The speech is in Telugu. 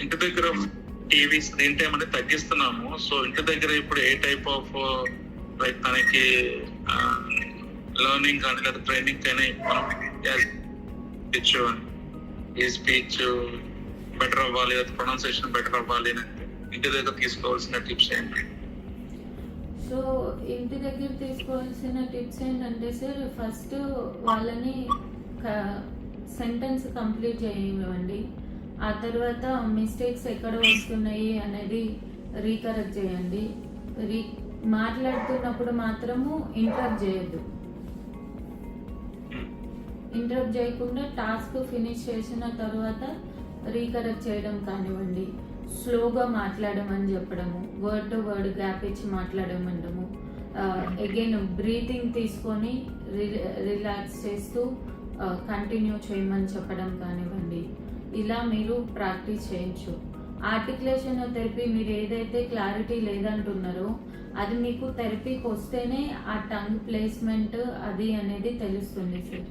ఇంటి దగ్గర టీవీ స్క్రీన్ టైం అనేది తగ్గిస్తున్నాము. సో ఇంటి దగ్గర ఇప్పుడు ఏ టైప్ ఆఫ్ లైక్ తనకి లెర్నింగ్ కానీ లేదా ట్రైనింగ్ కానీ మనం ఈ స్పీచ్ బెటర్ అవ్వాలి, లేదా ప్రొనౌన్సియేషన్ బెటర్ అవ్వాలి అని ఇంటి దగ్గర తీసుకోవాల్సిన టిప్స్ ఏంటి? సో ఇంటి దగ్గర తీసుకోవాల్సిన టిప్స్ ఏంటంటే సార్, ఫస్ట్ వాళ్ళని సెంటెన్స్ కంప్లీట్ చేయనివ్వండి. ఆ తర్వాత మిస్టేక్స్ ఎక్కడ వస్తున్నాయి అనేది రీకరెక్ట్ చేయండి. మాట్లాడుతున్నప్పుడు మాత్రము ఇంటరప్ట్ చేయొద్దు. ఇంటరప్ట్ చేయకుండా టాస్క్ ఫినిష్ చేసిన తర్వాత రీకరెక్ట్ చేయడం కానివ్వండి, స్లోగా మాట్లాడమని చెప్పడము, వర్డ్ టు వర్డ్ గ్యాప్ ఇచ్చి మాట్లాడమండము, అగైన్ బ్రీతింగ్ తీసుకొని రిలాక్స్ చేస్తూ కంటిన్యూ చేయమని చెప్పడం కానివ్వండి. ఇలా మీరు ప్రాక్టీస్ చేయొచ్చు. ఆర్టికులేషన్ థెరపీ మీరు ఏదైతే క్లారిటీ లేదంటున్నారో అది మీకు థెరపీకి వస్తేనే ఆ టంగ్ ప్లేస్మెంట్ అది అనేది తెలుస్తుంది సార్.